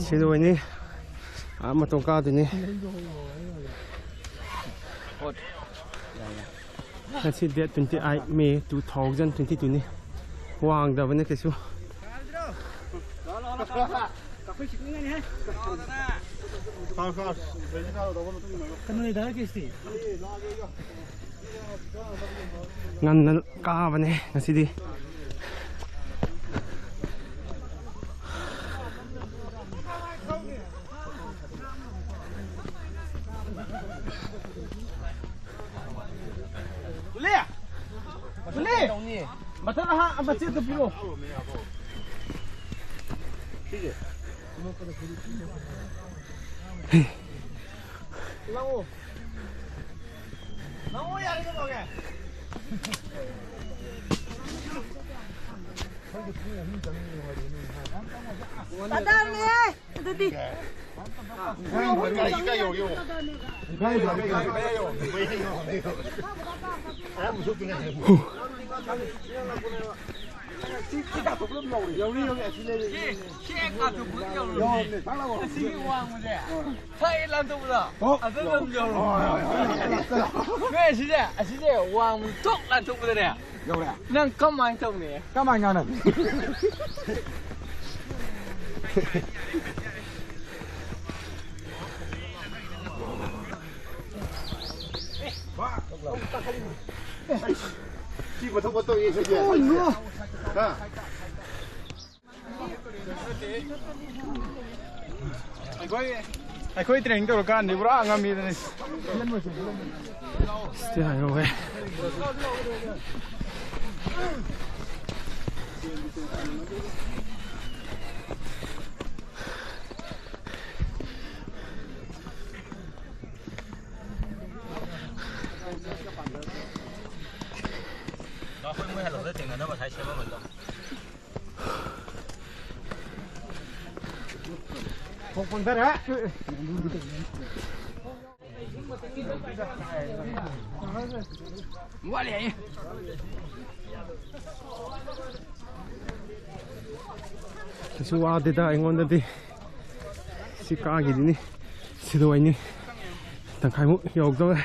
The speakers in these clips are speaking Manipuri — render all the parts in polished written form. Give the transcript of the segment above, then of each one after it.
Sino ini? Matongka ini. That's it. Date 28 May 2022 ni. Wang dah benar kesu. Ngan ka ba ni ngasi di. Boleh. Betul lah apa sih tu piro? Tiga. Lau. Lau ya itu boleh. Padahal ni, tadi.应该有用，应该有，没有。哎，不说应该有。这家都不能有的，有的，现在家都不能有了。有，当然我。谁忘不的？他一land都不知道。哦，真的不有了。对，现在忘不动land都不得了。有了。那干嘛动呢？干嘛呢？基本上我都也是这样。啊。可以training to kan ni bra ngami ni. Still hay rồi. Nó không mới hello đấy tiền nó mà thấy xem mình đâu. Không còn thế hả? Quá liền. Suwa dita ingon dati. Si kagi dini. Si do ini. Tang kai mu yog do.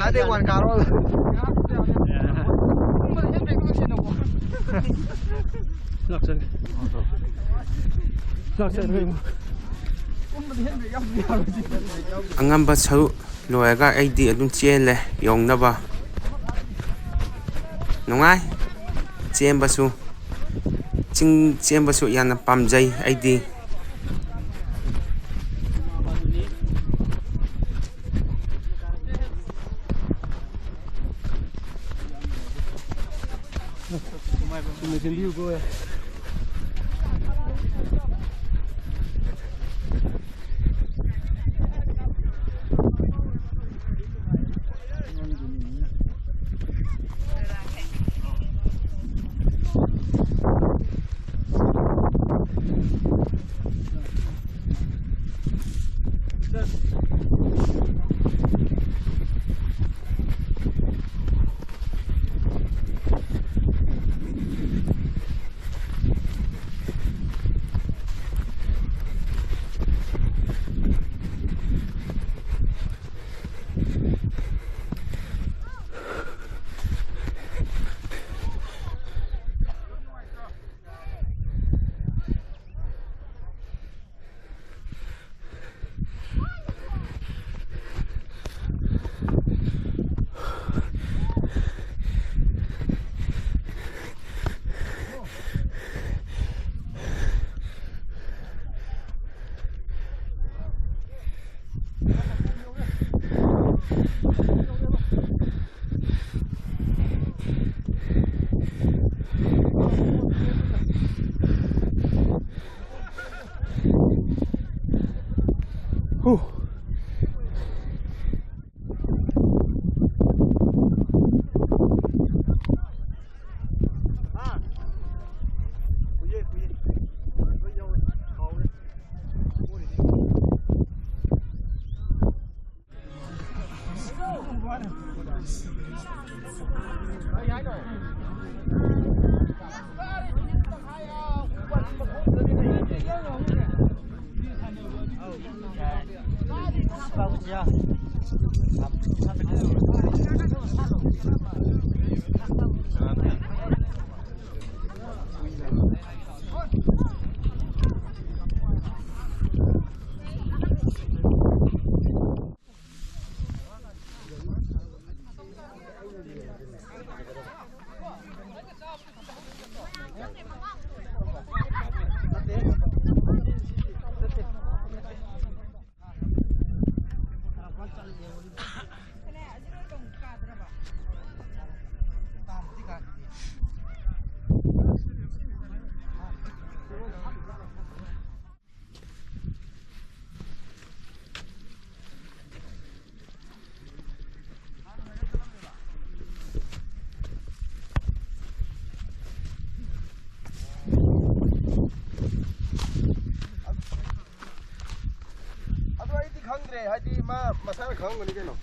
Ada wan karo. Laksan. Laksan hui mu. Angamba sau loyaga aidi adum chele yongnaba. Nungai. Chembasu. Chembasu yana pamjai aidi. 후. 하디 마사를 강한 거니까요.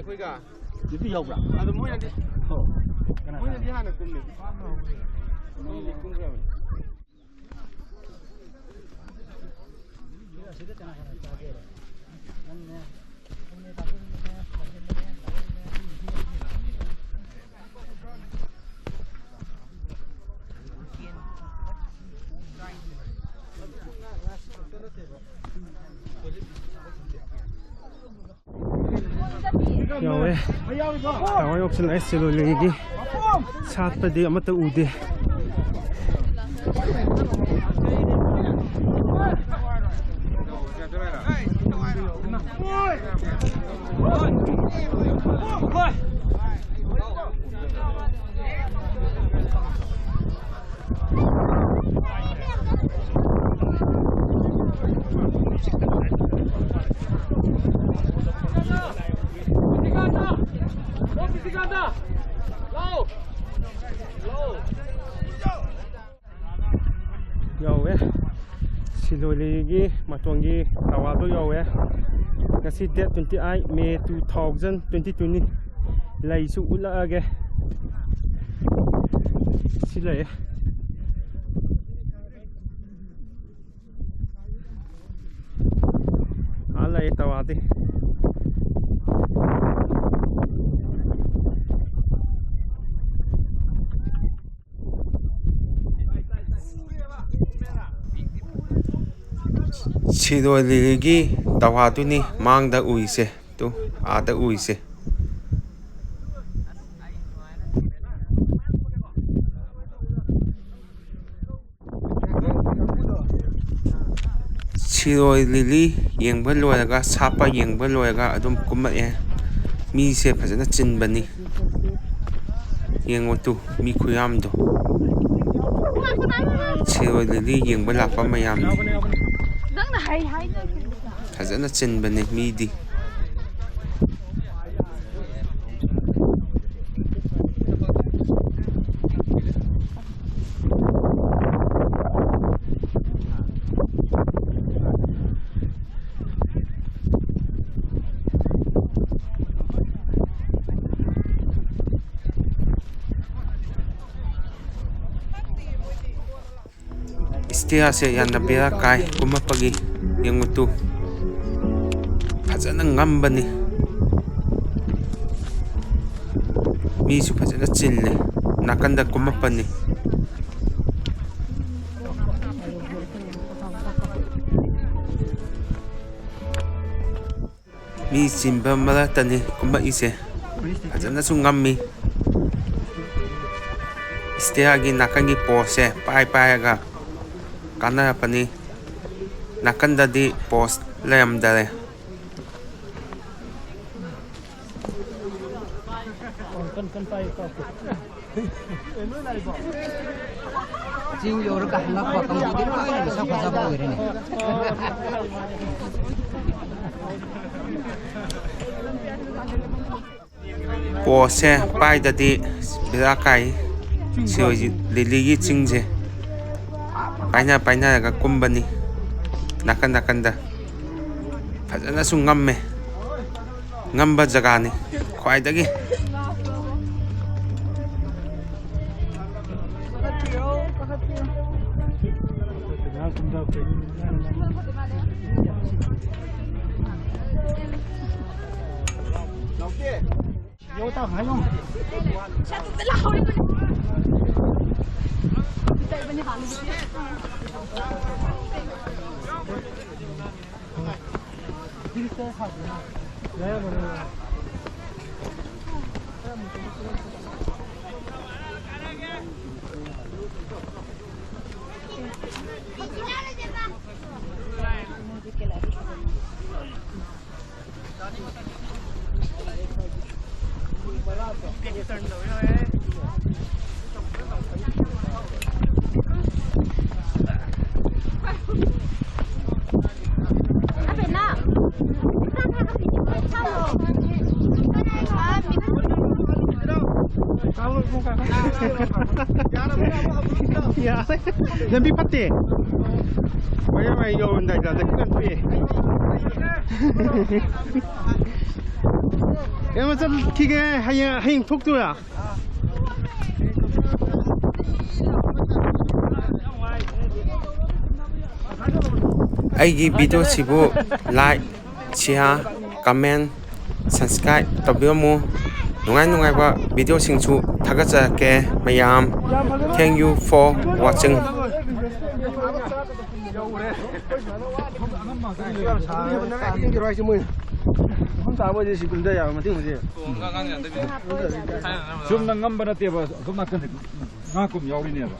그러니까 이게 여우라. 아도 뭐야지? 뭐야지 하나 꿈네. 뭐야지 꿈이야. Yawe, tawai option S lo lagi. Saat pada amata ude. Yawe, siloligi matwangi tawado yawe. Ngasi date 28 May 2020 lai su ula age. Sila ya. Ala ya tawadi. Sidoligi tawadu ni mangda uise tu ada uise Sidolili yengba loyaga sapa yengba loyaga adum kumae mi se phajana chinbani yengo tu mi khuyamdo Sidolili yengba lakpa mayam phajana chinbani mi di ꯏꯁꯇꯤꯌꯥꯔꯁꯦ ꯌꯥꯝꯅ ꯕꯦꯔꯥ ꯀꯥꯏ ꯀꯨꯝꯃꯛꯄꯒꯤ ꯌꯦꯡꯉꯨꯇꯨ ꯐꯖꯅ ꯉꯝꯕꯅꯤ ꯃꯤꯁꯨ ꯐꯖꯅ ꯆꯤꯜꯂꯦ ꯅꯥꯀꯟꯗ ꯀꯨꯝꯃꯛꯄꯅꯤ ꯃꯤ ꯆꯤꯟꯕ ꯃꯔꯛꯇꯅꯤ ꯀꯨꯝꯃꯛꯏꯁꯦ ꯐꯖꯅꯁꯨ ꯉꯝꯃꯤ ꯏꯁꯇꯤꯌꯥꯔꯒꯤ ꯅꯥꯀꯟꯒꯤ ꯄꯣꯁꯁꯦ ꯄꯥꯏꯔꯒ ꯀꯥꯟꯅꯔꯛꯄꯅꯤ ꯅꯥꯀꯟꯗꯗꯤ ꯄꯣꯁ ꯂꯩꯔꯝꯗꯔꯦ 지금 요렇게 한갑과 강조기를 꺼내는 섞어서 보이네. ꯄꯣꯁꯁꯦ ꯄꯥꯏꯗꯗꯤ ꯕꯦꯔꯥ ꯀꯥꯏ ꯁꯤ ꯂꯤꯂꯤꯒꯤ ꯆꯤꯡꯁꯦ ꯄꯥꯏꯅꯔꯒ ꯀꯨꯝꯕꯅꯤ ꯅꯥꯀꯟꯗ ꯐꯖꯅꯁꯨ ꯉꯝꯕ ꯖꯒꯥꯅꯤ ꯈ꯭ꯋꯥꯏꯗꯒꯤ Lebih pati. Banyak mai yo ndai da kan pi. Ya macam kige hayang thuk tu ya. ꯑꯩꯒꯤ ꯚꯤꯗꯤꯑꯣꯁꯤꯕꯨ ꯂꯥꯏꯛ ꯁꯤꯌꯥꯔ ꯀꯃꯦꯟ ꯁꯕꯁꯀ꯭ꯔꯥꯏꯕ ꯇꯧꯕꯤꯔꯝꯃꯨ ꯅꯨꯡꯉꯥꯏꯕ ꯚꯤꯗꯤꯑꯣꯁꯤꯡꯁꯨ ꯊꯥꯒꯠꯆꯔꯛꯀꯦ ꯃꯌꯥꯝ ꯊꯦꯡꯛ ꯌꯨ ꯐꯣꯔ ꯋꯥꯆꯤꯡ ꯁꯨꯝꯅ ꯉꯝꯕ ꯅꯠꯇꯦꯕ ꯁꯣꯝ ꯅꯥꯀꯟꯗ ꯉꯥꯀꯨꯝ ꯌꯥꯎꯔꯤꯅꯦꯕ